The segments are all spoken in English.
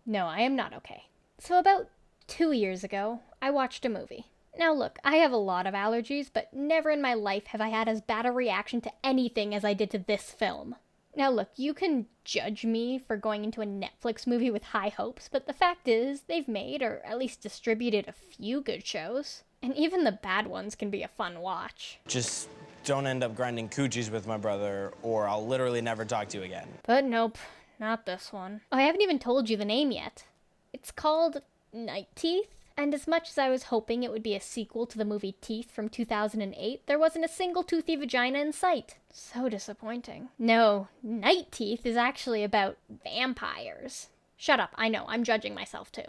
No, I am not okay. So about 2 years ago, I watched a movie. Now look, I have a lot of allergies, but never in my life have I had as bad a reaction to anything as I did to this film. Now look, you can judge me for going into a Netflix movie with high hopes, but the fact is, they've made, or at least distributed, a few good shows. And even the bad ones can be a fun watch. Just don't end up grinding coochies with my brother, or I'll literally never talk to you again. But nope, not this one. Oh, I haven't even told you the name yet. It's called Night Teeth. And as much as I was hoping it would be a sequel to the movie Teeth from 2008, there wasn't a single toothy vagina in sight. So disappointing. No, Night Teeth is actually about vampires. Shut up, I know, I'm judging myself too.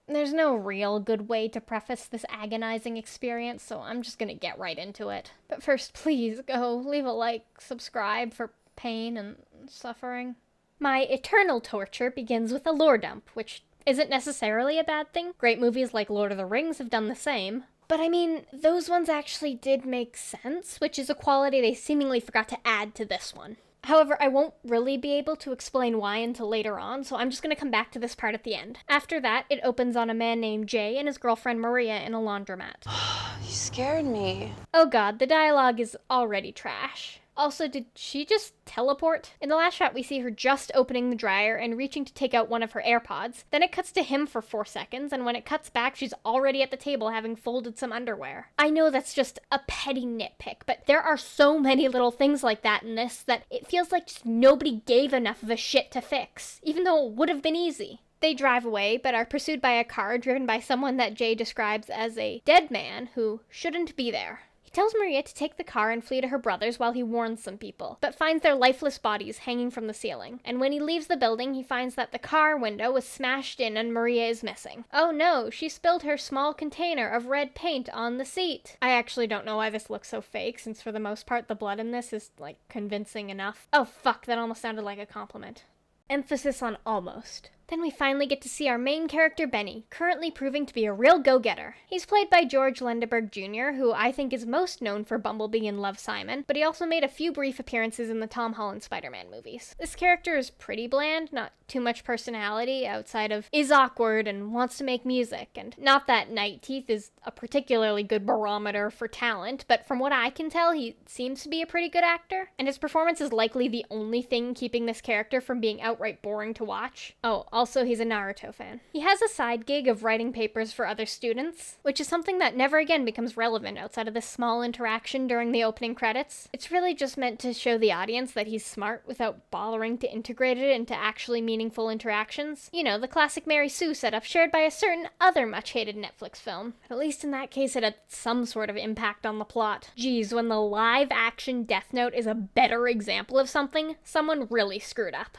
There's no real good way to preface this agonizing experience, so I'm just gonna get right into it. But first, please go leave a like, subscribe for pain and suffering. My eternal torture begins with a lore dump, which isn't necessarily a bad thing. Great movies like Lord of the Rings have done the same. But I mean, those ones actually did make sense, which is a quality they seemingly forgot to add to this one. However, I won't really be able to explain why until later on, so I'm just going to come back to this part at the end. After that, it opens on a man named Jay and his girlfriend Maria in a laundromat. You scared me. Oh god, the dialogue is already trash. Also, did she just teleport? In the last shot, we see her just opening the dryer and reaching to take out one of her AirPods. Then it cuts to him for 4 seconds, and when it cuts back, she's already at the table having folded some underwear. I know that's just a petty nitpick, but there are so many little things like that in this that it feels like just nobody gave enough of a shit to fix, even though it would have been easy. They drive away, but are pursued by a car driven by someone that Jay describes as a dead man who shouldn't be there. He tells Maria to take the car and flee to her brother's while he warns some people, but finds their lifeless bodies hanging from the ceiling. And when he leaves the building, he finds that the car window was smashed in and Maria is missing. Oh no, she spilled her small container of red paint on the seat. I actually don't know why this looks so fake, since for the most part the blood in this is, like, convincing enough. Oh fuck, that almost sounded like a compliment. Emphasis on almost. Then we finally get to see our main character, Benny, currently proving to be a real go-getter. He's played by George Lendeberg Jr., who I think is most known for Bumblebee and Love, Simon, but he also made a few brief appearances in the Tom Holland Spider-Man movies. This character is pretty bland, not too much personality outside of is awkward and wants to make music, and not that Night Teeth is a particularly good barometer for talent, but from what I can tell, he seems to be a pretty good actor, and his performance is likely the only thing keeping this character from being outright boring to watch. Oh, also, he's a Naruto fan. He has a side gig of writing papers for other students, which is something that never again becomes relevant outside of this small interaction during the opening credits. It's really just meant to show the audience that he's smart without bothering to integrate it into actually meaningful interactions. You know, the classic Mary Sue setup shared by a certain other much-hated Netflix film. But at least in that case, it had some sort of impact on the plot. Geez, when the live-action Death Note is a better example of something, someone really screwed up.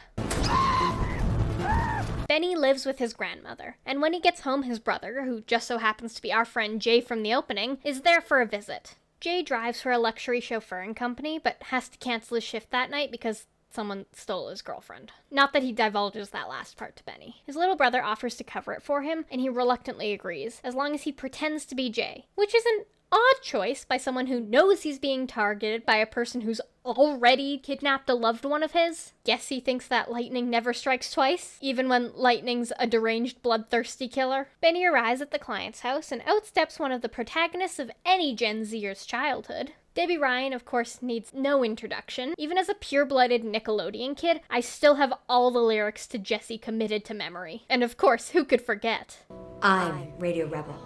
Benny lives with his grandmother, and when he gets home, his brother, who just so happens to be our friend Jay from the opening, is there for a visit. Jay drives for a luxury chauffeuring company, but has to cancel his shift that night because someone stole his girlfriend. Not that he divulges that last part to Benny. His little brother offers to cover it for him, and he reluctantly agrees, as long as he pretends to be Jay, which is an odd choice by someone who knows he's being targeted by a person who's already kidnapped a loved one of his. Guess he thinks that lightning never strikes twice, even when lightning's a deranged, bloodthirsty killer. Benny arrives at the client's house and outsteps one of the protagonists of any Gen Zer's childhood. Debbie Ryan, of course, needs no introduction. Even as a pure-blooded Nickelodeon kid, I still have all the lyrics to Jessie committed to memory. And of course, who could forget? I'm Radio Rebel.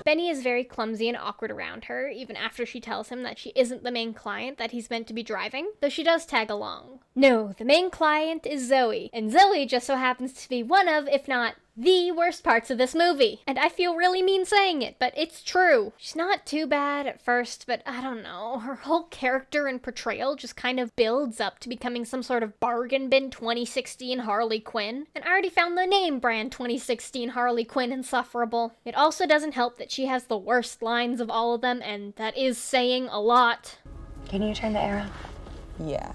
Benny is very clumsy and awkward around her, even after she tells him that she isn't the main client that he's meant to be driving, though she does tag along. No, the main client is Zoe, and Zoe just so happens to be one of, if not the worst parts of this movie. And I feel really mean saying it, but it's true. She's not too bad at first, but I don't know, her whole character and portrayal just kind of builds up to becoming some sort of bargain bin 2016 Harley Quinn. And I already found the name brand 2016 Harley Quinn insufferable. It also doesn't help that she has the worst lines of all of them, and that is saying a lot. Can you turn the air on? Yeah.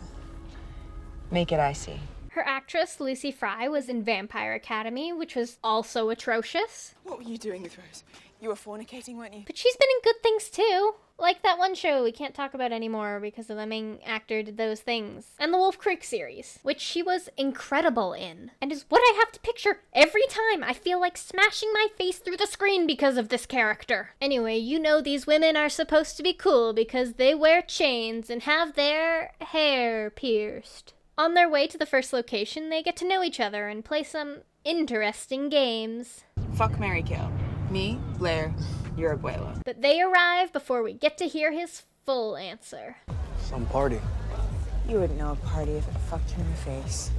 Make it icy. Her actress, Lucy Fry, was in Vampire Academy, which was also atrocious. What were you doing with Rose? You were fornicating, weren't you? But she's been in good things too. Like that one show we can't talk about anymore because the main actor did those things. And the Wolf Creek series, which she was incredible in. And is what I have to picture every time I feel like smashing my face through the screen because of this character. Anyway, you know these women are supposed to be cool because they wear chains and have their hair pierced. On their way to the first location, they get to know each other and play some interesting games. Fuck, marry, kill. Me, Blair, your abuela. But they arrive before we get to hear his full answer. Some party. You wouldn't know a party if it fucked you in the face.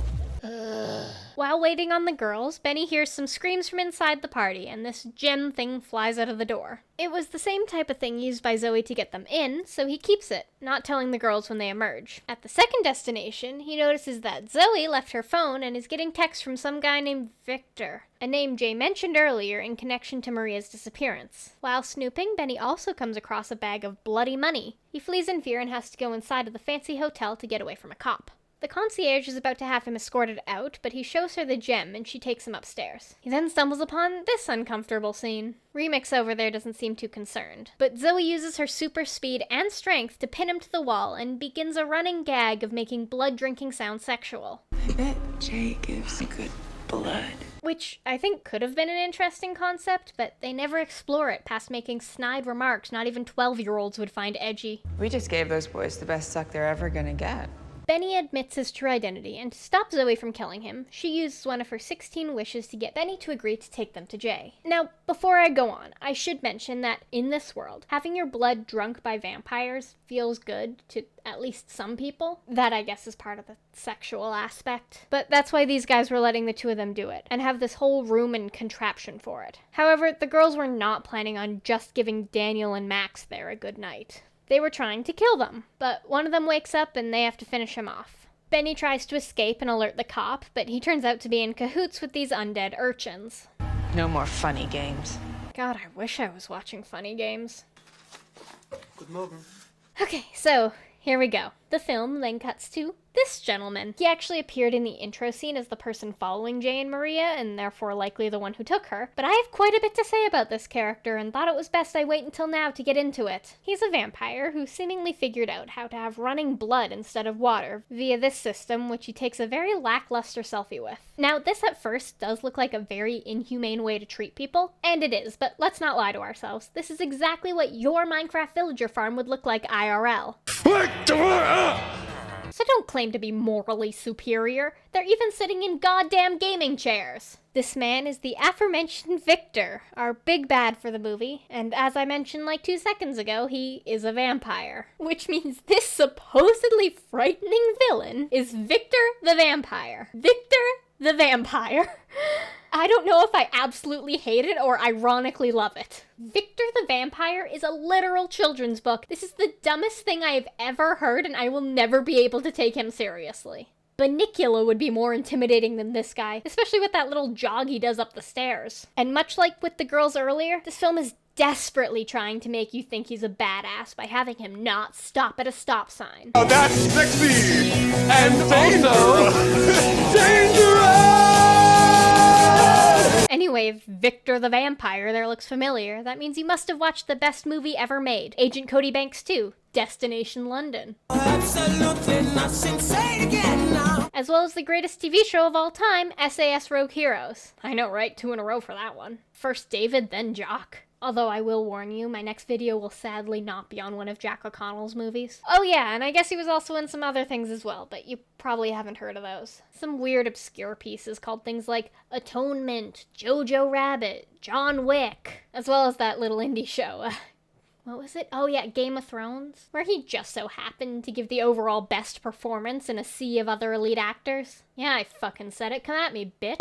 While waiting on the girls, Benny hears some screams from inside the party, and this gem thing flies out of the door. It was the same type of thing used by Zoe to get them in, so he keeps it, not telling the girls when they emerge. At the second destination, he notices that Zoe left her phone and is getting texts from some guy named Victor, a name Jay mentioned earlier in connection to Maria's disappearance. While snooping, Benny also comes across a bag of bloody money. He flees in fear and has to go inside of the fancy hotel to get away from a cop. The concierge is about to have him escorted out, but he shows her the gem and she takes him upstairs. He then stumbles upon this uncomfortable scene. Remix over there doesn't seem too concerned, but Zoe uses her super speed and strength to pin him to the wall and begins a running gag of making blood-drinking sounds sexual. I bet Jay gives good blood. Which I think could have been an interesting concept, but they never explore it past making snide remarks not even 12-year-olds would find edgy. We just gave those boys the best suck they're ever gonna get. Benny admits his true identity, and to stop Zoe from killing him, she uses one of her 16 wishes to get Benny to agree to take them to Jay. Now, before I go on, I should mention that in this world, having your blood drunk by vampires feels good to at least some people. That, I guess, is part of the sexual aspect. But that's why these guys were letting the two of them do it, and have this whole room and contraption for it. However, the girls were not planning on just giving Daniel and Max there a good night. They were trying to kill them, but one of them wakes up and they have to finish him off. Benny tries to escape and alert the cop, but he turns out to be in cahoots with these undead urchins. No more funny games. God, I wish I was watching Funny Games. Good morning. Okay, so here we go. The film then cuts to this gentleman. He actually appeared in the intro scene as the person following Jay and Maria, and therefore likely the one who took her. But I have quite a bit to say about this character, and thought it was best I wait until now to get into it. He's a vampire who seemingly figured out how to have running blood instead of water, via this system, which he takes a very lackluster selfie with. Now, this at first does look like a very inhumane way to treat people, and it is, but let's not lie to ourselves. This is exactly what your Minecraft villager farm would look like IRL. So don't claim to be morally superior. They're even sitting in goddamn gaming chairs. This man is the aforementioned Victor, our big bad for the movie, and as I mentioned like 2 seconds ago, he is a vampire. Which means this supposedly frightening villain is Victor the Vampire. Victor the Vampire. I don't know if I absolutely hate it or ironically love it. Victor the Vampire is a literal children's book. This is the dumbest thing I have ever heard, and I will never be able to take him seriously. Banicula would be more intimidating than this guy, especially with that little jog he does up the stairs. And much like with the girls earlier, this film is desperately trying to make you think he's a badass by having him not stop at a stop sign. Oh, that's sexy and also dangerous! Anyway, if Victor the Vampire there looks familiar, that means you must have watched the best movie ever made, Agent Cody Banks 2, Destination London. Absolutely nothing, say it again now. As well as the greatest TV show of all time, SAS Rogue Heroes. I know, right? 2 in a row for that one. First David, then Jock. Although I will warn you, my next video will sadly not be on one of Jack O'Connell's movies. Oh yeah, and I guess he was also in some other things as well, but you probably haven't heard of those. Some weird obscure pieces called things like Atonement, Jojo Rabbit, John Wick, as well as that little indie show. What was it? Oh yeah, Game of Thrones, where he just so happened to give the overall best performance in a sea of other elite actors. Yeah, I fucking said it. Come at me, bitch.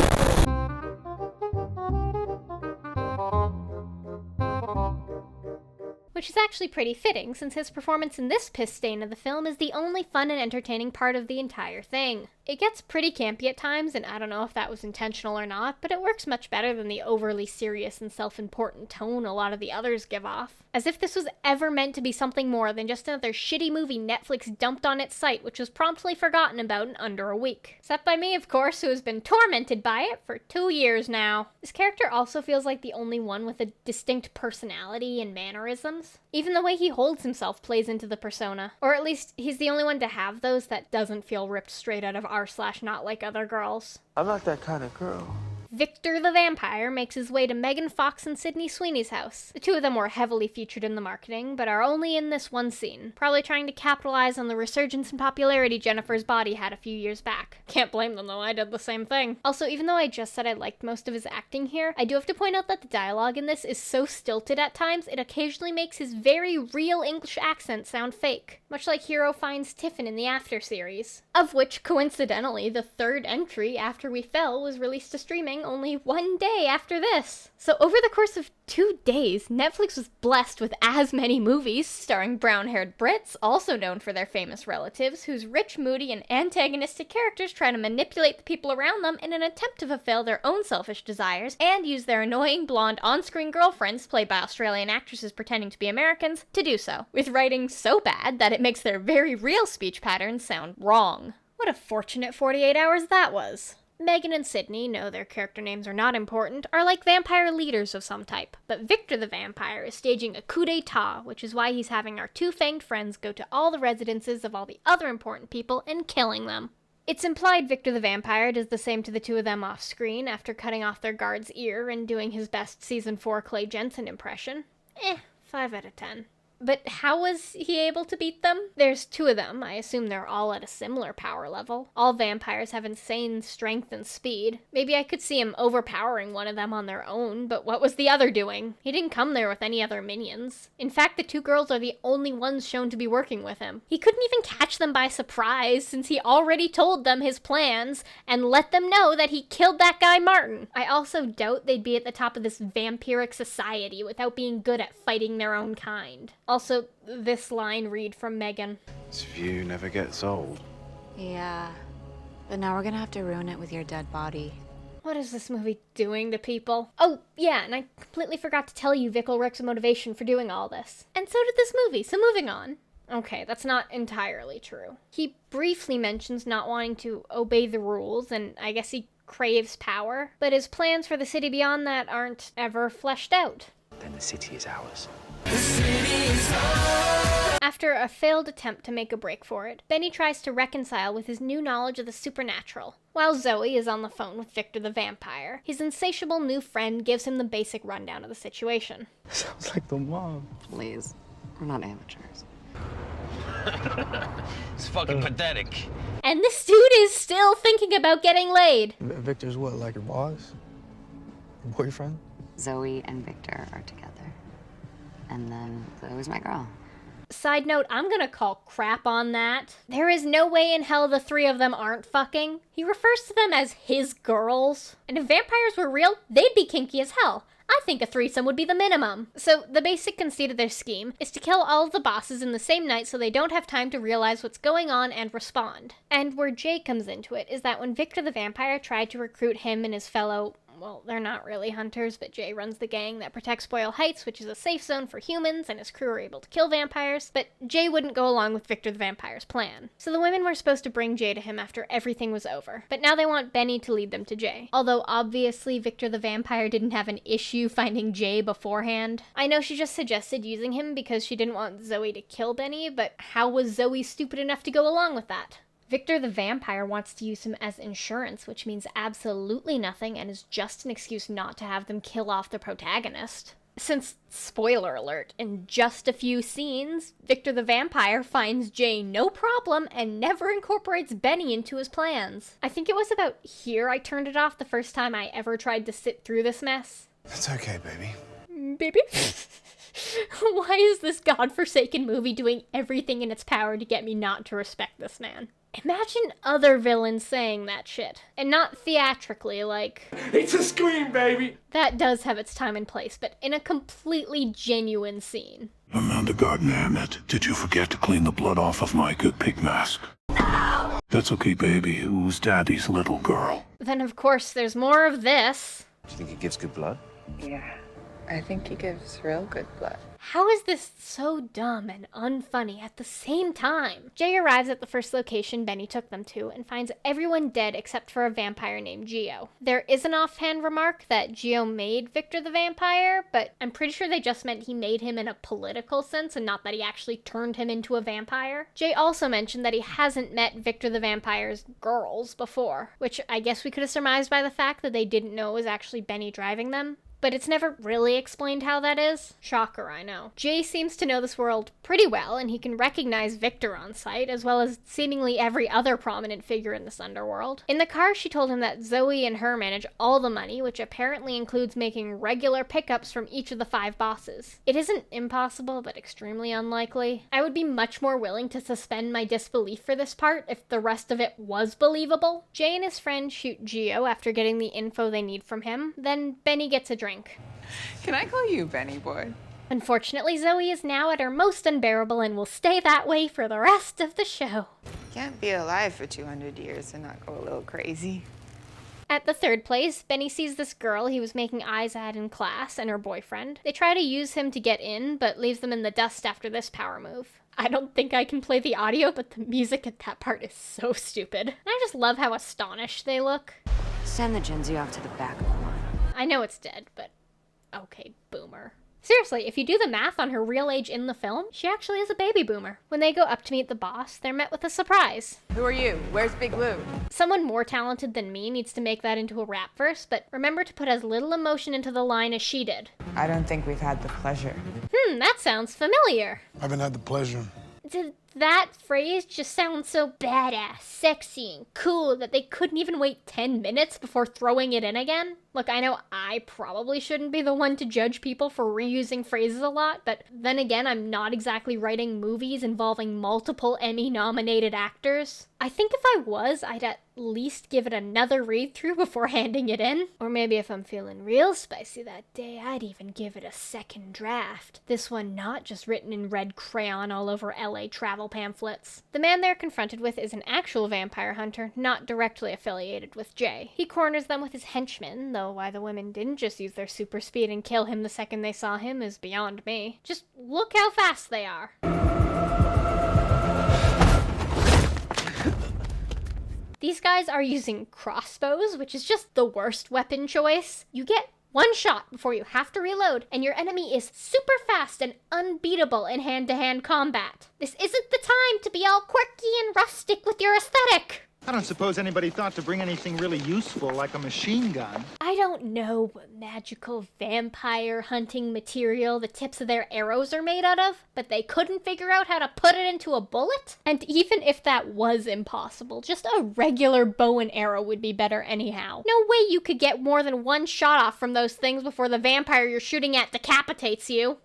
Which is actually pretty fitting, since his performance in this piss stain of the film is the only fun and entertaining part of the entire thing. It gets pretty campy at times, and I don't know if that was intentional or not, but it works much better than the overly serious and self-important tone a lot of the others give off. As if this was ever meant to be something more than just another shitty movie Netflix dumped on its site, which was promptly forgotten about in under a week. Except by me, of course, who has been tormented by it for 2 years now. This character also feels like the only one with a distinct personality and mannerisms. Even the way he holds himself plays into the persona. Or at least, he's the only one to have those that doesn't feel ripped straight out of r/not like other girls. I'm not that kind of girl. Victor the Vampire makes his way to Megan Fox and Sydney Sweeney's house. The two of them were heavily featured in the marketing, but are only in this one scene, probably trying to capitalize on the resurgence in popularity Jennifer's Body had a few years back. Can't blame them though, I did the same thing. Also, even though I just said I liked most of his acting here, I do have to point out that the dialogue in this is so stilted at times, it occasionally makes his very real English accent sound fake, much like Hero finds Tiffin in the After series, of which, coincidentally, the third entry, After We Fell, was released to streaming only 1 day after this. So over the course of 2 days, Netflix was blessed with as many movies starring brown-haired Brits, also known for their famous relatives, whose rich, moody, and antagonistic characters try to manipulate the people around them in an attempt to fulfill their own selfish desires, and use their annoying, blonde, on-screen girlfriends, played by Australian actresses pretending to be Americans, to do so, with writing so bad that it makes their very real speech patterns sound wrong. What a fortunate 48 hours that was. Megan and Sydney, no, their character names are not important, are like vampire leaders of some type, but Victor the Vampire is staging a coup d'etat, which is why he's having our two fanged friends go to all the residences of all the other important people and killing them. It's implied Victor the Vampire does the same to the two of them off screen after cutting off their guard's ear and doing his best season 4 Clay Jensen impression. 5 out of 10. But how was he able to beat them? There's 2 of them. I assume they're all at a similar power level. All vampires have insane strength and speed. Maybe I could see him overpowering one of them on their own, but what was the other doing? He didn't come there with any other minions. In fact, the 2 girls are the only ones shown to be working with him. He couldn't even catch them by surprise since he already told them his plans and let them know that he killed that guy Martin. I also doubt they'd be at the top of this vampiric society without being good at fighting their own kind. Also, this line read from Megan. This view never gets old. Yeah, but now we're gonna have to ruin it with your dead body. What is this movie doing to people? Oh, yeah, and I completely forgot to tell you Vic Ulrich's motivation for doing all this. And so did this movie, so moving on. Okay, that's not entirely true. He briefly mentions not wanting to obey the rules, and I guess he craves power, but his plans for the city beyond that aren't ever fleshed out. Then the city is ours. After a failed attempt to make a break for it, Benny tries to reconcile with his new knowledge of the supernatural. While Zoe is on the phone with Victor the Vampire, his insatiable new friend gives him the basic rundown of the situation. Sounds like the mom. Please, we're not amateurs. It's fucking pathetic. And this dude is still thinking about getting laid. Victor's what, like your boss? Your boyfriend? Zoe and Victor are together. And then Zoe's my girl. Side note, I'm gonna call crap on that. There is no way in hell the 3 of them aren't fucking. He refers to them as his girls. And if vampires were real, they'd be kinky as hell. I think a threesome would be the minimum. So the basic conceit of their scheme is to kill all of the bosses in the same night so they don't have time to realize what's going on and respond. And where Jay comes into it is that when Victor the Vampire tried to recruit him and his fellow, well, they're not really hunters, but Jay runs the gang that protects Boyle Heights, which is a safe zone for humans, and his crew are able to kill vampires, but Jay wouldn't go along with Victor the Vampire's plan. So the women were supposed to bring Jay to him after everything was over, but now they want Benny to lead them to Jay. Although obviously Victor the Vampire didn't have an issue finding Jay beforehand. I know she just suggested using him because she didn't want Zoe to kill Benny, but how was Zoe stupid enough to go along with that? Victor the Vampire wants to use him as insurance, which means absolutely nothing and is just an excuse not to have them kill off the protagonist. Since, spoiler alert, in just a few scenes, Victor the Vampire finds Jay no problem and never incorporates Benny into his plans. I think it was about here I turned it off the first time I ever tried to sit through this mess. It's okay, baby. Baby? Why is this godforsaken movie doing everything in its power to get me not to respect this man? Imagine other villains saying that shit. And not theatrically, like... It's a scream, baby! That does have its time and place, but in a completely genuine scene. Amanda Gardner Hammett, did you forget to clean the blood off of my good pig mask? No! That's okay, baby. Who's Daddy's little girl? Then, of course, there's more of this. Do you think he gives good blood? Yeah, I think he gives real good blood. How is this so dumb and unfunny at the same time? Jay arrives at the first location Benny took them to and finds everyone dead except for a vampire named Gio. There is an offhand remark that Gio made Victor the vampire, but I'm pretty sure they just meant he made him in a political sense and not that he actually turned him into a vampire. Jay also mentioned that he hasn't met Victor the vampire's girls before, which I guess we could have surmised by the fact that they didn't know it was actually Benny driving them. But it's never really explained how that is. Shocker, I know. Jay seems to know this world pretty well, and he can recognize Victor on sight, as well as seemingly every other prominent figure in this underworld. In the car, she told him that Zoe and her manage all the money, which apparently includes making regular pickups from each of the 5 bosses. It isn't impossible, but extremely unlikely. I would be much more willing to suspend my disbelief for this part if the rest of it was believable. Jay and his friend shoot Gio after getting the info they need from him, then Benny gets a drink. Can I call you Benny boy? Unfortunately, Zoe is now at her most unbearable and will stay that way for the rest of the show. Can't be alive for 200 years and not go a little crazy. At the third place, Benny sees this girl he was making eyes at in class and her boyfriend. They try to use him to get in, but leaves them in the dust after this power move. I don't think I can play the audio, but the music at that part is so stupid. And I just love how astonished they look. Send the Gen Z off to the back of the line. I know it's dead, but okay, boomer. Seriously, if you do the math on her real age in the film, she actually is a baby boomer. When they go up to meet the boss, they're met with a surprise. Who are you? Where's Big Lou? Someone more talented than me needs to make that into a rap verse, but remember to put as little emotion into the line as she did. I don't think we've had the pleasure. That sounds familiar. I haven't had the pleasure. Did that phrase just sound so badass, sexy, and cool that they couldn't even wait 10 minutes before throwing it in again? Look, I know I probably shouldn't be the one to judge people for reusing phrases a lot, but then again, I'm not exactly writing movies involving multiple Emmy-nominated actors. I think if I was, I'd at least give it another read-through before handing it in. Or maybe if I'm feeling real spicy that day, I'd even give it a second draft. This one not just written in red crayon all over LA travel pamphlets. The man they're confronted with is an actual vampire hunter, not directly affiliated with Jay. He corners them with his henchmen, though why the women didn't just use their super speed and kill him the second they saw him is beyond me. Just look how fast they are. These guys are using crossbows, which is just the worst weapon choice. You get one shot before you have to reload, and your enemy is super fast and unbeatable in hand-to-hand combat. This isn't the time to be all quirky and rustic with your aesthetic. I don't suppose anybody thought to bring anything really useful like a machine gun. I don't know what magical vampire hunting material the tips of their arrows are made out of, but they couldn't figure out how to put it into a bullet? And even if that was impossible, just a regular bow and arrow would be better anyhow. No way you could get more than one shot off from those things before the vampire you're shooting at decapitates you.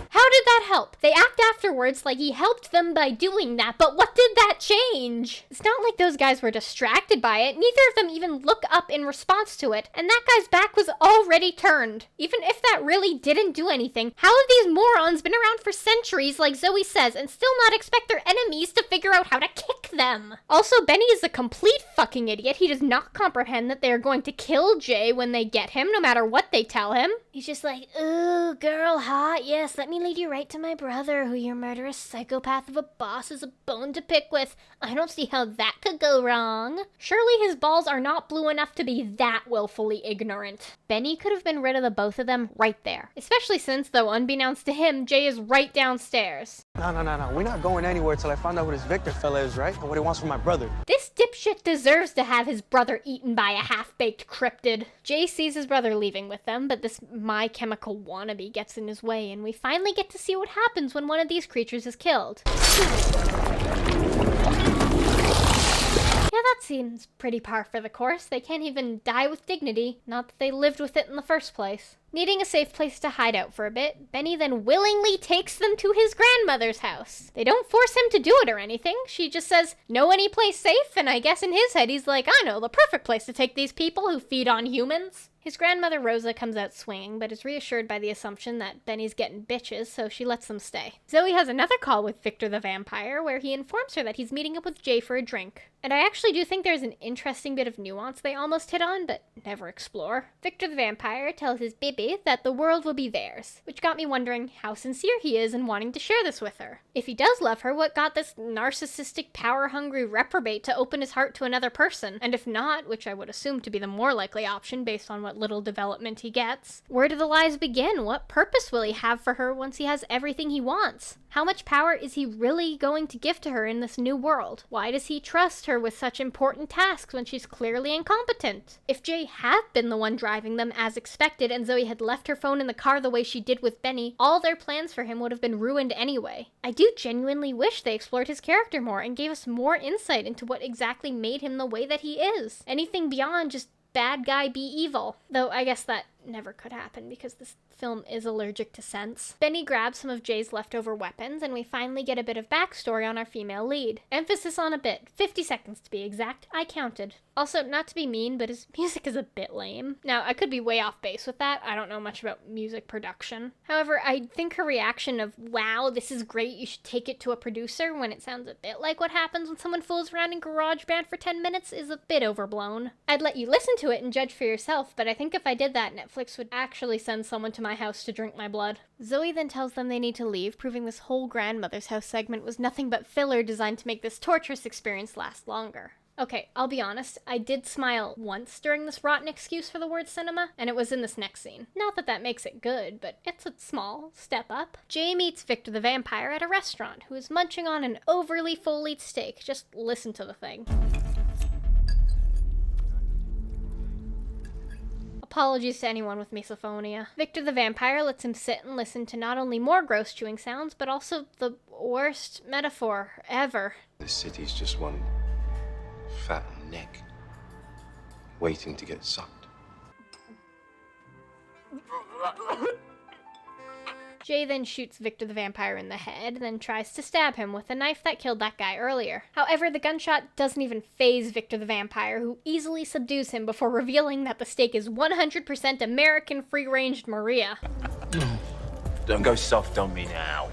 How did that help? They act afterwards like he helped them by doing that, but what did that change? It's not like those guys were distracted by it. Neither of them even look up in response to it, and that guy's back was already turned. Even if that really didn't do anything, how have these morons been around for centuries, like Zoe says, and still not expect their enemies to figure out how to kick them? Also, Benny is a complete fucking idiot. He does not comprehend that they are going to kill Jay when they get him, no matter what they tell him. He's just like, ooh, girl, hot, yes, let me lead you right to my brother, who your murderous psychopath of a boss is a bone to pick with. I don't see how that could go wrong. Surely his balls are not blue enough to be that willfully ignorant. Benny could have been rid of the both of them right there. Especially since, though unbeknownst to him, Jay is right downstairs. No. We're not going anywhere till I find out who this Victor fella is, right? And what he wants from my brother. This dipshit deserves to have his brother eaten by a half-baked cryptid. Jay sees his brother leaving with them, but this My Chemical wannabe gets in his way, and we finally get to see what happens when one of these creatures is killed. Yeah, that seems pretty par for the course. They can't even die with dignity. Not that they lived with it in the first place. Needing a safe place to hide out for a bit, Benny then willingly takes them to his grandmother's house. They don't force him to do it or anything. She just says, know any place safe? And I guess in his head he's like, I know the perfect place to take these people who feed on humans. His grandmother Rosa comes out swinging, but is reassured by the assumption that Benny's getting bitches, so she lets them stay. Zoe has another call with Victor the vampire, where he informs her that he's meeting up with Jay for a drink. And I actually do think there's an interesting bit of nuance they almost hit on, but never explore. Victor the vampire tells his Bibi that the world will be theirs, which got me wondering how sincere he is in wanting to share this with her. If he does love her, what got this narcissistic, power-hungry reprobate to open his heart to another person? And if not, which I would assume to be the more likely option based on what little development he gets, where do the lies begin? What purpose will he have for her once he has everything he wants? How much power is he really going to give to her in this new world? Why does he trust her with such important tasks when she's clearly incompetent? If Jay had been the one driving them as expected and Zoe had left her phone in the car the way she did with Benny, all their plans for him would have been ruined anyway. I do genuinely wish they explored his character more and gave us more insight into what exactly made him the way that he is. Anything beyond just bad guy be evil. Though I guess that never could happen because this film is allergic to scents. Benny grabs some of Jay's leftover weapons, and we finally get a bit of backstory on our female lead. Emphasis on a bit. 50 seconds to be exact. I counted. Also, not to be mean, but his music is a bit lame. Now, I could be way off base with that. I don't know much about music production. However, I think her reaction of, wow, this is great, you should take it to a producer, when it sounds a bit like what happens when someone fools around in GarageBand for 10 minutes is a bit overblown. I'd let you listen to it and judge for yourself, but I think if I did that, Netflix would actually send someone to my house to drink my blood. Zoe then tells them they need to leave, proving this whole grandmother's house segment was nothing but filler designed to make this torturous experience last longer. Okay, I'll be honest, I did smile once during this rotten excuse for the word cinema, and it was in this next scene. Not that that makes it good, but it's a small step up. Jay meets Victor the vampire at a restaurant, who is munching on an overly full-eat steak. Just listen to the thing. Apologies to anyone with misophonia. Victor the vampire lets him sit and listen to not only more gross chewing sounds, but also the worst metaphor ever. This city's just one fat neck waiting to get sucked. Jay then shoots Victor the vampire in the head, then tries to stab him with a knife that killed that guy earlier. However, the gunshot doesn't even faze Victor the vampire, who easily subdues him before revealing that the steak is 100% American free-ranged Maria. Don't go soft on me now.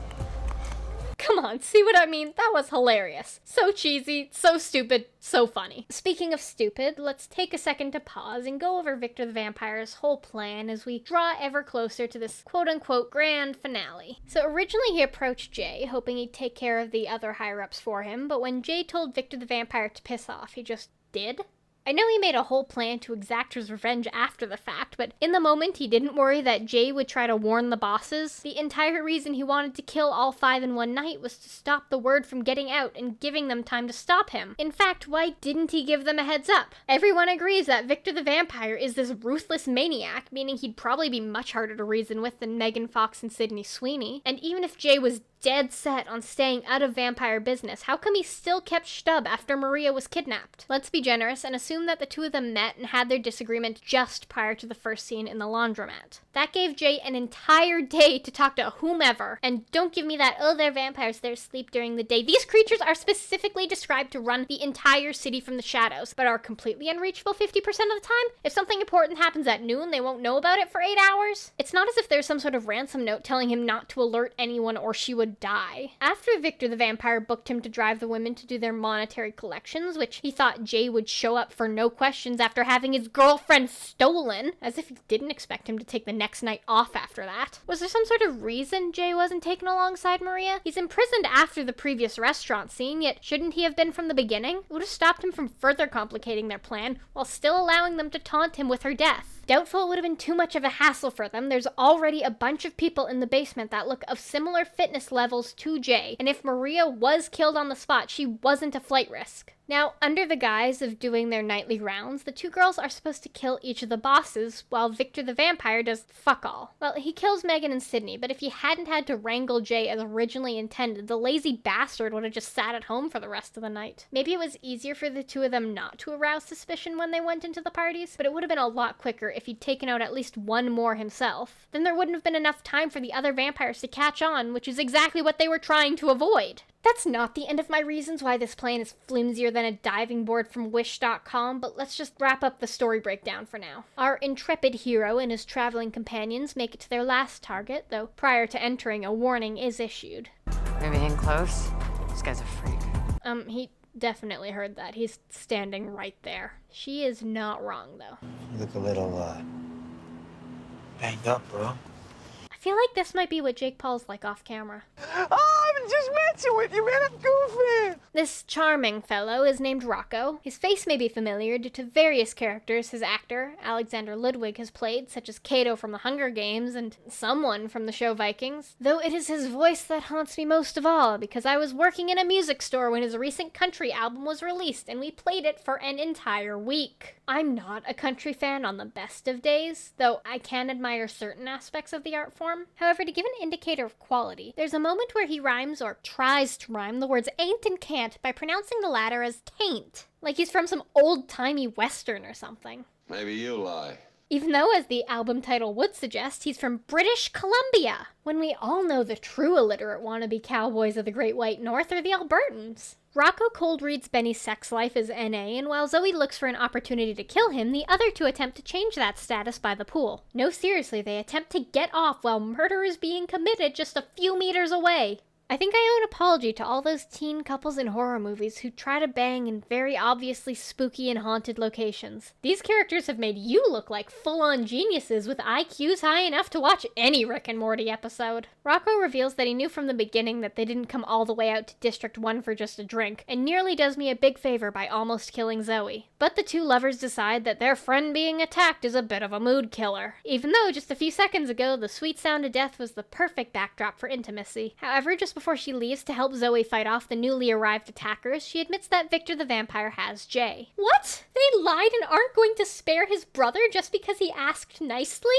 Come on, see what I mean? That was hilarious. So cheesy, so stupid, so funny. Speaking of stupid, let's take a second to pause and go over Victor the Vampire's whole plan as we draw ever closer to this quote-unquote grand finale. So originally he approached Jay, hoping he'd take care of the other higher-ups for him, but when Jay told Victor the Vampire to piss off, he just did. I know he made a whole plan to exact his revenge after the fact, but in the moment he didn't worry that Jay would try to warn the bosses. The entire reason he wanted to kill all 5 in one night was to stop the word from getting out and giving them time to stop him. In fact, why didn't he give them a heads up? Everyone agrees that Victor the Vampire is this ruthless maniac, meaning he'd probably be much harder to reason with than Megan Fox and Sydney Sweeney. And even if Jay was dead set on staying out of vampire business, how come he still kept Stubb after Maria was kidnapped? Let's be generous and assume that the two of them met and had their disagreement just prior to the first scene in the laundromat. That gave Jay an entire day to talk to whomever, and don't give me that, oh, they're vampires, they're asleep during the day. These creatures are specifically described to run the entire city from the shadows, but are completely unreachable 50% of the time? If something important happens at noon, they won't know about it for 8 hours? It's not as if there's some sort of ransom note telling him not to alert anyone or she would die. After Victor the Vampire booked him to drive the women to do their monetary collections, which he thought Jay would show up for no questions after having his girlfriend stolen, as if he didn't expect him to take the next night off after that. Was there some sort of reason Jay wasn't taken alongside Maria? He's imprisoned after the previous restaurant scene, yet shouldn't he have been from the beginning? It would have stopped him from further complicating their plan, while still allowing them to taunt him with her death. Doubtful it would have been too much of a hassle for them. There's already a bunch of people in the basement that look of similar fitness levels to Jay, and if Maria was killed on the spot, she wasn't a flight risk. Now, under the guise of doing their nightly rounds, the two girls are supposed to kill each of the bosses, while Victor the Vampire does fuck all. Well, he kills Megan and Sydney, but if he hadn't had to wrangle Jay as originally intended, the lazy bastard would have just sat at home for the rest of the night. Maybe it was easier for the two of them not to arouse suspicion when they went into the parties, but it would have been a lot quicker if he'd taken out at least one more himself. Then there wouldn't have been enough time for the other vampires to catch on, which is exactly what they were trying to avoid. That's not the end of my reasons why this plan is flimsier than a diving board from Wish.com, but let's just wrap up the story breakdown for now. Our intrepid hero and his traveling companions make it to their last target, though prior to entering, a warning is issued. Maybe in close? This guy's a freak. He definitely heard that. He's standing right there. She is not wrong, though. You look a little, banged up, bro. I feel like this might be what Jake Paul's like off camera. Oh, I'm just messing with you, man. I'm goofing. This charming fellow is named Rocco. His face may be familiar due to various characters his actor, Alexander Ludwig, has played, such as Kato from The Hunger Games and someone from the show Vikings. Though it is his voice that haunts me most of all, because I was working in a music store when his recent country album was released, and we played it for an entire week. I'm not a country fan on the best of days, though I can admire certain aspects of the art form. However, to give an indicator of quality, there's a moment where he rhymes, or tries to rhyme, the words ain't and can't by pronouncing the latter as taint, like he's from some old-timey western or something. Maybe you lie. Even though, as the album title would suggest, he's from British Columbia, when we all know the true illiterate wannabe cowboys of the Great White North are the Albertans. Rocco cold reads Benny's sex life as NA, and while Zoe looks for an opportunity to kill him, the other two attempt to change that status by the pool. No, seriously, they attempt to get off while murder is being committed just a few meters away. I think I owe an apology to all those teen couples in horror movies who try to bang in very obviously spooky and haunted locations. These characters have made you look like full-on geniuses with IQs high enough to watch any Rick and Morty episode. Rocco reveals that he knew from the beginning that they didn't come all the way out to District 1 for just a drink, and nearly does me a big favor by almost killing Zoe. But the two lovers decide that their friend being attacked is a bit of a mood killer, even though just a few seconds ago the sweet sound of death was the perfect backdrop for intimacy. However, just before she leaves to help Zoe fight off the newly arrived attackers, she admits that Victor the vampire has Jay. What? They lied and aren't going to spare his brother just because he asked nicely?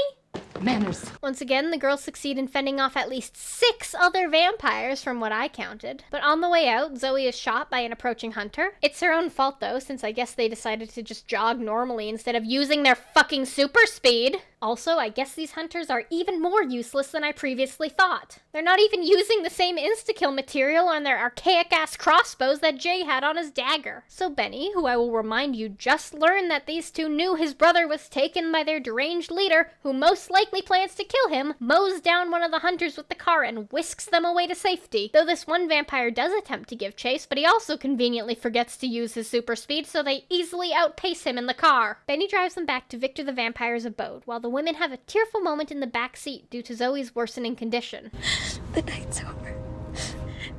Manners. Once again, the girls succeed in fending off at least 6 other vampires from what I counted. But on the way out, Zoe is shot by an approaching hunter. It's her own fault though, since I guess they decided to just jog normally instead of using their fucking super speed. Also, I guess these hunters are even more useless than I previously thought. They're not even using the same insta-kill material on their archaic-ass crossbows that Jay had on his dagger. So Benny, who I will remind you just learned that these two knew his brother was taken by their deranged leader, who most likely plans to kill him, mows down one of the hunters with the car and whisks them away to safety. Though this one vampire does attempt to give chase, but he also conveniently forgets to use his super speed, so they easily outpace him in the car. Benny drives them back to Victor the vampire's abode, while the women have a tearful moment in the back seat due to Zoe's worsening condition. The night's over.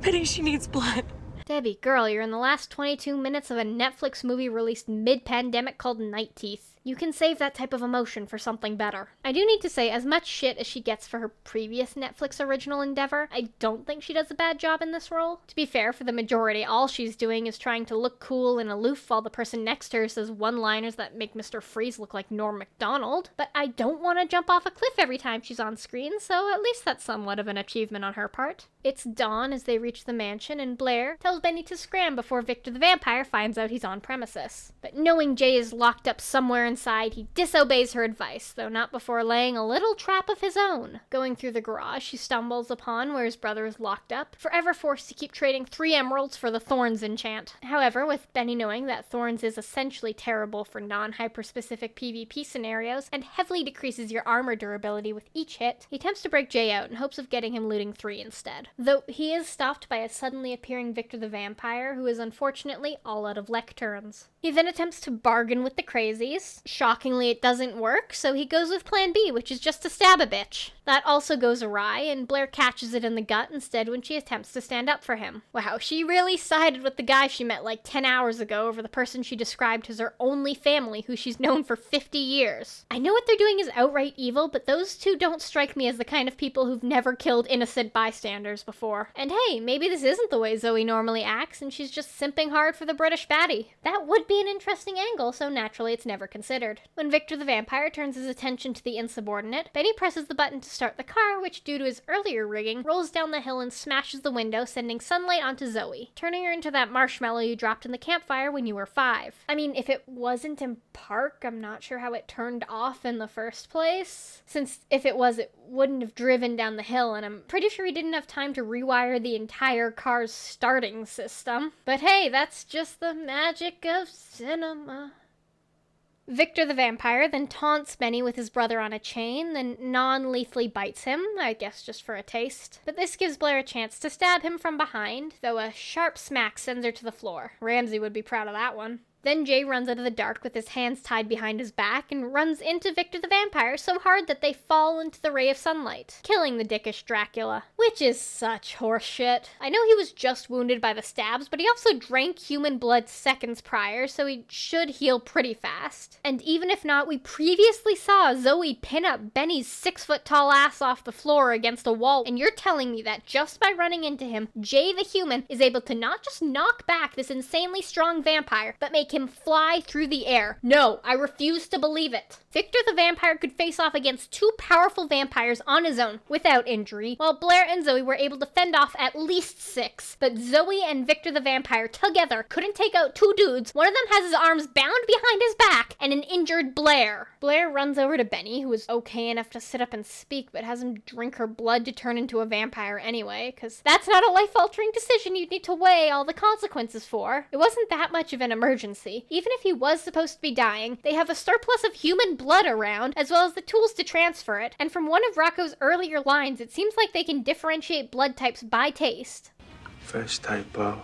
Betty, she needs blood. Debbie, girl, you're in the last 22 minutes of a Netflix movie released mid-pandemic called Night Teeth. You can save that type of emotion for something better. I do need to say, as much shit as she gets for her previous Netflix original endeavor, I don't think she does a bad job in this role. To be fair, for the majority, all she's doing is trying to look cool and aloof while the person next to her says one-liners that make Mr. Freeze look like Norm Macdonald. But I don't want to jump off a cliff every time she's on screen, so at least that's somewhat of an achievement on her part. It's dawn as they reach the mansion, and Blair tells Benny to scram before Victor the vampire finds out he's on premises. But knowing Jay is locked up somewhere inside, he disobeys her advice, though not before laying a little trap of his own. Going through the garage, she stumbles upon where his brother is locked up, forever forced to keep trading 3 emeralds for the Thorns enchant. However, with Benny knowing that Thorns is essentially terrible for non-hyper-specific PvP scenarios and heavily decreases your armor durability with each hit, he attempts to break Jay out in hopes of getting him looting 3 instead. Though he is stopped by a suddenly appearing Victor the vampire, who is unfortunately all out of lecterns. He then attempts to bargain with the crazies. Shockingly, it doesn't work, so he goes with plan B, which is just to stab a bitch. That also goes awry, and Blair catches it in the gut instead when she attempts to stand up for him. Wow, she really sided with the guy she met like 10 hours ago over the person she described as her only family, who she's known for 50 years. I know what they're doing is outright evil, but those two don't strike me as the kind of people who've never killed innocent bystanders before. And hey, maybe this isn't the way Zoe normally acts, and she's just simping hard for the British baddie. That would be an interesting angle, so naturally it's never considered. considered. When Victor the vampire turns his attention to the insubordinate, Benny presses the button to start the car, which, due to his earlier rigging, rolls down the hill and smashes the window, sending sunlight onto Zoe, turning her into that marshmallow you dropped in the campfire when you were 5. I mean, if it wasn't in park, I'm not sure how it turned off in the first place, since if it was, it wouldn't have driven down the hill, and I'm pretty sure he didn't have time to rewire the entire car's starting system. But hey, that's just the magic of cinema. Victor the vampire then taunts Benny with his brother on a chain, then non-lethally bites him, I guess just for a taste. But this gives Blair a chance to stab him from behind, though a sharp smack sends her to the floor. Ramsey would be proud of that one. Then Jay runs out of the dark with his hands tied behind his back and runs into Victor the vampire so hard that they fall into the ray of sunlight, killing the dickish Dracula. Which is such horseshit. I know he was just wounded by the stabs, but he also drank human blood seconds prior, so he should heal pretty fast. And even if not, we previously saw Zoe pin up Benny's 6-foot-tall ass off the floor against a wall, and you're telling me that just by running into him, Jay the human is able to not just knock back this insanely strong vampire, but make him fly through the air. No, I refuse to believe it. Victor the vampire could face off against 2 powerful vampires on his own without injury, while Blair and Zoe were able to fend off at least 6. But Zoe and Victor the vampire together couldn't take out 2 dudes. One of them has his arms bound behind his back and an injured Blair. Blair runs over to Benny, who is okay enough to sit up and speak, but has him drink her blood to turn into a vampire anyway, because that's not a life-altering decision you'd need to weigh all the consequences for. It wasn't that much of an emergency. Even if he was supposed to be dying, they have a surplus of human blood around, as well as the tools to transfer it, and from one of Rocco's earlier lines, it seems like they can differentiate blood types by taste. First typo.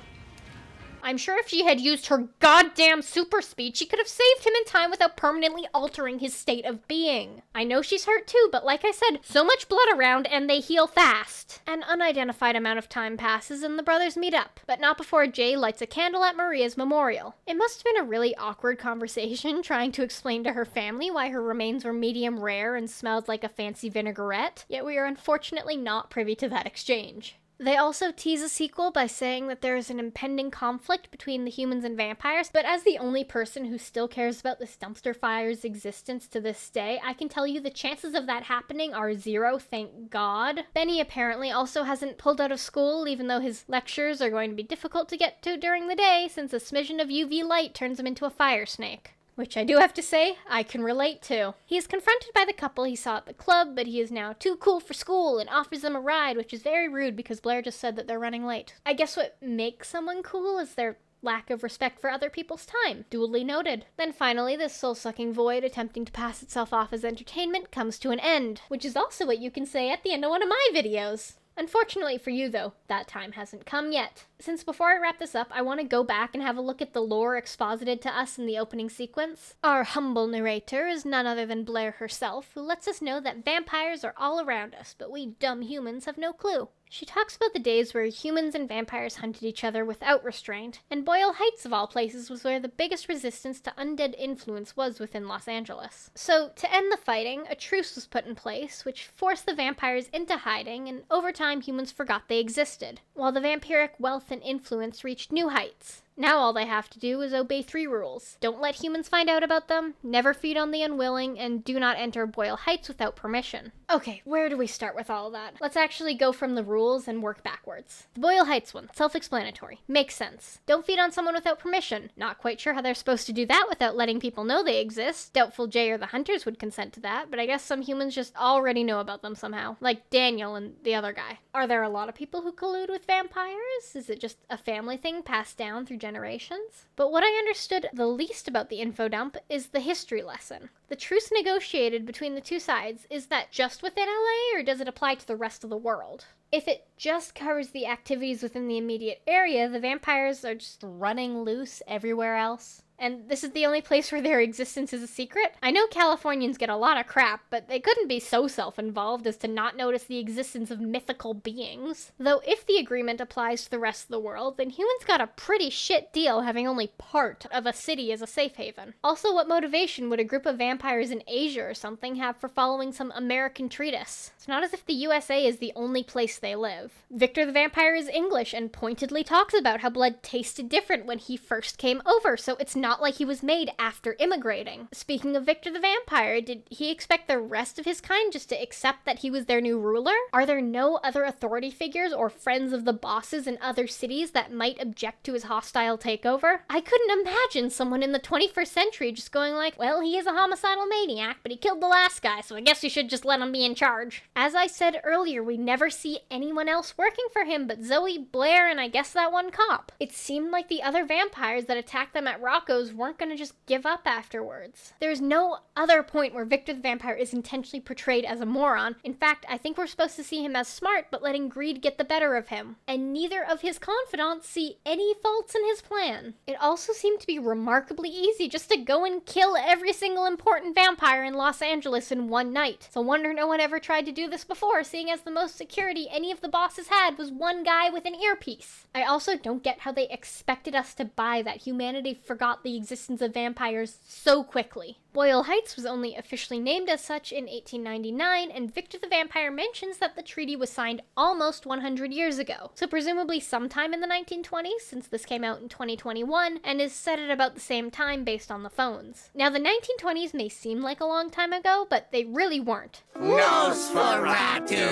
I'm sure if she had used her goddamn super speed, she could have saved him in time without permanently altering his state of being. I know she's hurt too, but like I said, so much blood around and they heal fast. An unidentified amount of time passes and the brothers meet up, but not before Jay lights a candle at Maria's memorial. It must have been a really awkward conversation trying to explain to her family why her remains were medium rare and smelled like a fancy vinaigrette, yet we are unfortunately not privy to that exchange. They also tease a sequel by saying that there is an impending conflict between the humans and vampires, but as the only person who still cares about this dumpster fire's existence to this day, I can tell you the chances of that happening are 0, thank God. Benny apparently also hasn't pulled out of school, even though his lectures are going to be difficult to get to during the day, since a smidgen of UV light turns him into a fire snake. Which I do have to say, I can relate to. He is confronted by the couple he saw at the club, but he is now too cool for school and offers them a ride, which is very rude because Blair just said that they're running late. I guess what makes someone cool is their lack of respect for other people's time. Duly noted. Then finally, this soul-sucking void attempting to pass itself off as entertainment comes to an end, which is also what you can say at the end of one of my videos. Unfortunately for you, though, that time hasn't come yet. Since before I wrap this up, I want to go back and have a look at the lore exposited to us in the opening sequence. Our humble narrator is none other than Blair herself, who lets us know that vampires are all around us, but we dumb humans have no clue. She talks about the days where humans and vampires hunted each other without restraint, and Boyle Heights of all places was where the biggest resistance to undead influence was within Los Angeles. So, to end the fighting, a truce was put in place, which forced the vampires into hiding, and over time humans forgot they existed, while the vampiric wealth and influence reached new heights. Now all they have to do is obey 3 rules. Don't let humans find out about them, never feed on the unwilling, and do not enter Boyle Heights without permission. Okay, where do we start with all that? Let's actually go from the rules and work backwards. The Boyle Heights one, self-explanatory. Makes sense. Don't feed on someone without permission. Not quite sure how they're supposed to do that without letting people know they exist. Doubtful Jay or the hunters would consent to that, but I guess some humans just already know about them somehow. Like Daniel and the other guy. Are there a lot of people who collude with vampires? Is it just a family thing passed down through generations? But what I understood the least about the info dump is the history lesson. The truce negotiated between the two sides, is that just within LA, or does it apply to the rest of the world? If it just covers the activities within the immediate area, the vampires are just running loose everywhere else. And this is the only place where their existence is a secret? I know Californians get a lot of crap, but they couldn't be so self-involved as to not notice the existence of mythical beings. Though if the agreement applies to the rest of the world, then humans got a pretty shit deal having only part of a city as a safe haven. Also, what motivation would a group of vampires in Asia or something have for following some American treatise? It's not as if the USA is the only place they live. Victor the Vampire is English and pointedly talks about how blood tasted different when he first came over, so it's not not like he was made after immigrating. Speaking of Victor the Vampire, did he expect the rest of his kind just to accept that he was their new ruler? Are there no other authority figures or friends of the bosses in other cities that might object to his hostile takeover? I couldn't imagine someone in the 21st century just going like, well, he is a homicidal maniac, but he killed the last guy, so I guess you should just let him be in charge. As I said earlier, we never see anyone else working for him but Zoe, Blair, and I guess that one cop. It seemed like the other vampires that attacked them at Rocco's weren't gonna just give up afterwards. There's no other point where Victor the Vampire is intentionally portrayed as a moron. In fact, I think we're supposed to see him as smart, but letting greed get the better of him. And neither of his confidants see any faults in his plan. It also seemed to be remarkably easy just to go and kill every single important vampire in Los Angeles in one night. So wonder no one ever tried to do this before, seeing as the most security any of the bosses had was one guy with an earpiece. I also don't get how they expected us to buy that humanity forgot the existence of vampires so quickly. Boyle Heights was only officially named as such in 1899, and Victor the Vampire mentions that the treaty was signed almost 100 years ago, so presumably sometime in the 1920s, since this came out in 2021, and is set at about the same time based on the phones. Now, the 1920s may seem like a long time ago, but they really weren't. Nosferatu!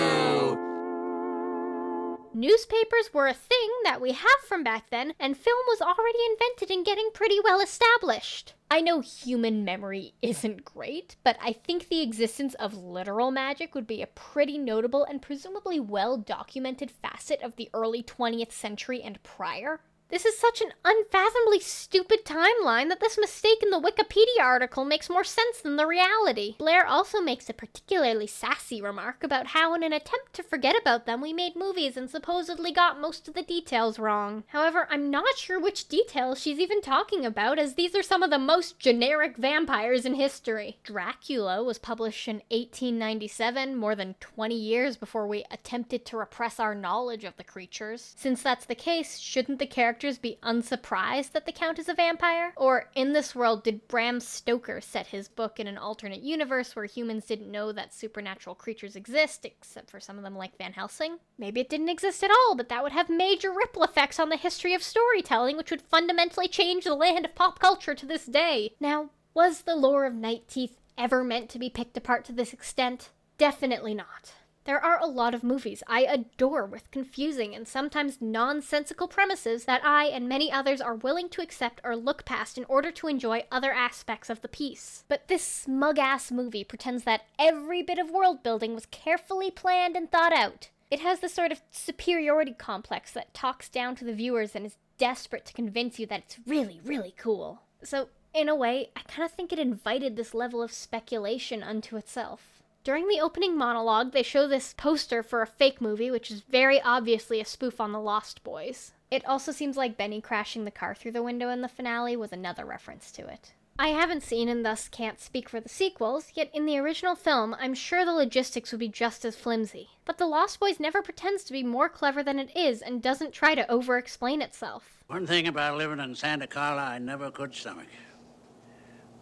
Newspapers were a thing that we have from back then, and film was already invented and getting pretty well established. I know human memory isn't great, but I think the existence of literal magic would be a pretty notable and presumably well-documented facet of the early 20th century and prior. This is such an unfathomably stupid timeline that this mistake in the Wikipedia article makes more sense than the reality. Blair also makes a particularly sassy remark about how in an attempt to forget about them we made movies and supposedly got most of the details wrong. However, I'm not sure which details she's even talking about, as these are some of the most generic vampires in history. Dracula was published in 1897, more than 20 years before we attempted to repress our knowledge of the creatures. Since that's the case, shouldn't the characters be unsurprised that the Count is a vampire? Or, in this world, did Bram Stoker set his book in an alternate universe where humans didn't know that supernatural creatures exist, except for some of them like Van Helsing? Maybe it didn't exist at all, but that would have major ripple effects on the history of storytelling, which would fundamentally change the land of pop culture to this day. Now, was the lore of Night Teeth ever meant to be picked apart to this extent? Definitely not. There are a lot of movies I adore with confusing and sometimes nonsensical premises that I and many others are willing to accept or look past in order to enjoy other aspects of the piece. But this smug-ass movie pretends that every bit of world building was carefully planned and thought out. It has this sort of superiority complex that talks down to the viewers and is desperate to convince you that it's really, really cool. So, in a way, I kind of think it invited this level of speculation unto itself. During the opening monologue, they show this poster for a fake movie, which is very obviously a spoof on the Lost Boys. It also seems like Benny crashing the car through the window in the finale was another reference to it. I haven't seen and thus can't speak for the sequels, yet in the original film, I'm sure the logistics would be just as flimsy. But the Lost Boys never pretends to be more clever than it is and doesn't try to over-explain itself. One thing about living in Santa Carla I never could stomach.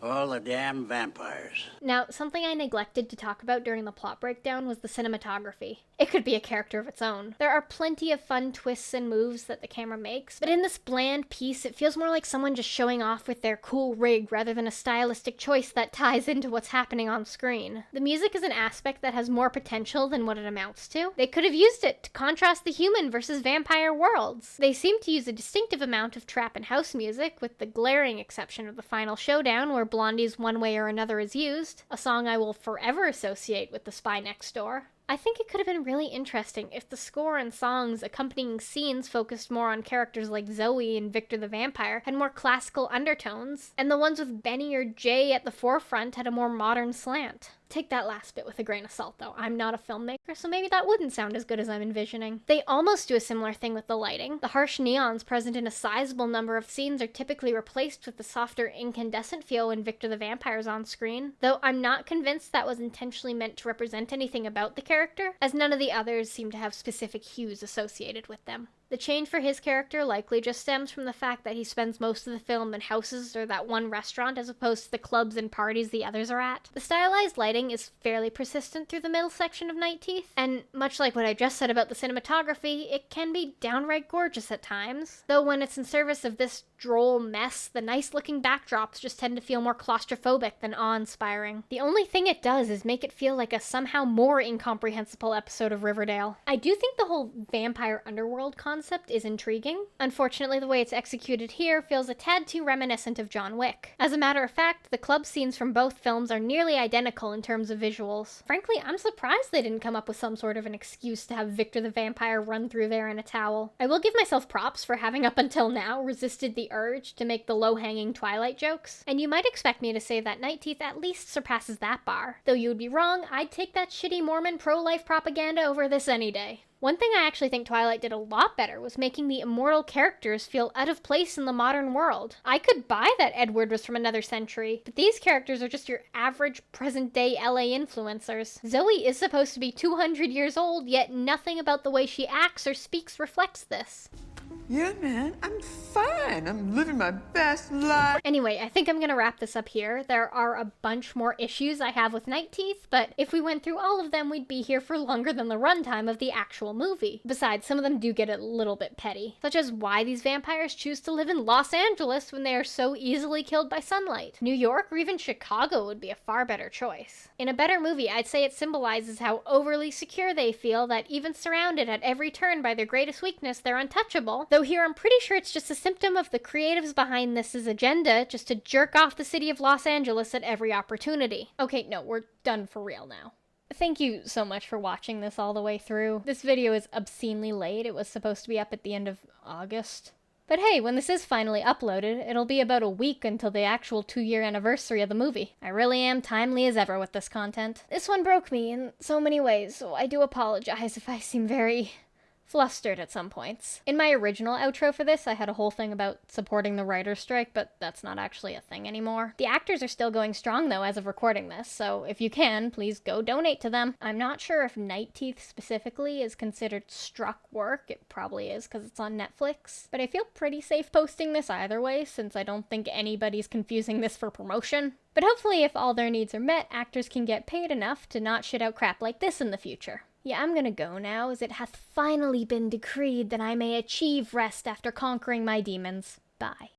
All the damn vampires. Now, something I neglected to talk about during the plot breakdown was the cinematography. It could be a character of its own. There are plenty of fun twists and moves that the camera makes, but in this bland piece, it feels more like someone just showing off with their cool rig rather than a stylistic choice that ties into what's happening on screen. The music is an aspect that has more potential than what it amounts to. They could have used it to contrast the human versus vampire worlds. They seem to use a distinctive amount of trap and house music, with the glaring exception of the final showdown where Blondie's One Way or Another is used, a song I will forever associate with The Spy Next Door. I think it could have been really interesting if the score and songs accompanying scenes focused more on characters like Zoe and Victor the Vampire had more classical undertones, and the ones with Benny or Jay at the forefront had a more modern slant. Take that last bit with a grain of salt, though. I'm not a filmmaker, so maybe that wouldn't sound as good as I'm envisioning. They almost do a similar thing with the lighting. The harsh neons present in a sizable number of scenes are typically replaced with the softer incandescent feel when Victor the Vampire's on screen, though I'm not convinced that was intentionally meant to represent anything about the character, as none of the others seem to have specific hues associated with them. The change for his character likely just stems from the fact that he spends most of the film in houses or that one restaurant as opposed to the clubs and parties the others are at. The stylized lighting is fairly persistent through the middle section of Night Teeth, and much like what I just said about the cinematography, it can be downright gorgeous at times. Though when it's in service of this droll mess, the nice-looking backdrops just tend to feel more claustrophobic than awe-inspiring. The only thing it does is make it feel like a somehow more incomprehensible episode of Riverdale. I do think the whole vampire underworld concept is intriguing. Unfortunately, the way it's executed here feels a tad too reminiscent of John Wick. As a matter of fact, the club scenes from both films are nearly identical in terms of visuals. Frankly, I'm surprised they didn't come up with some sort of an excuse to have Victor the Vampire run through there in a towel. I will give myself props for having up until now resisted the urge to make the low-hanging Twilight jokes, and you might expect me to say that Night Teeth at least surpasses that bar. Though you would be wrong, I'd take that shitty Mormon pro-life propaganda over this any day. One thing I actually think Twilight did a lot better was making the immortal characters feel out of place in the modern world. I could buy that Edward was from another century, but these characters are just your average present-day LA influencers. Zoe is supposed to be 200 years old, yet nothing about the way she acts or speaks reflects this. Yeah, man, I'm fine. I'm living my best life. Anyway, I think I'm gonna wrap this up here. There are a bunch more issues I have with Night Teeth, but if we went through all of them, we'd be here for longer than the runtime of the actual movie. Besides, some of them do get a little bit petty, such as why these vampires choose to live in Los Angeles when they are so easily killed by sunlight. New York or even Chicago would be a far better choice. In a better movie, I'd say it symbolizes how overly secure they feel that even surrounded at every turn by their greatest weakness, they're untouchable. Though here I'm pretty sure it's just a symptom of the creatives behind this agenda just to jerk off the city of Los Angeles at every opportunity. Okay, no, we're done for real now. Thank you so much for watching this all the way through. This video is obscenely late. It was supposed to be up at the end of August. But hey, when this is finally uploaded, it'll be about a week until the actual 2-year anniversary of the movie. I really am timely as ever with this content. This one broke me in so many ways, so I do apologize if I seem very flustered at some points. In my original outro for this, I had a whole thing about supporting the writer's strike, but that's not actually a thing anymore. The actors are still going strong though as of recording this, so if you can, please go donate to them. I'm not sure if Night Teeth specifically is considered struck work. It probably is because it's on Netflix, but I feel pretty safe posting this either way since I don't think anybody's confusing this for promotion. But hopefully if all their needs are met, actors can get paid enough to not shit out crap like this in the future. Yeah, I'm gonna go now, as it hath finally been decreed that I may achieve rest after conquering my demons. Bye.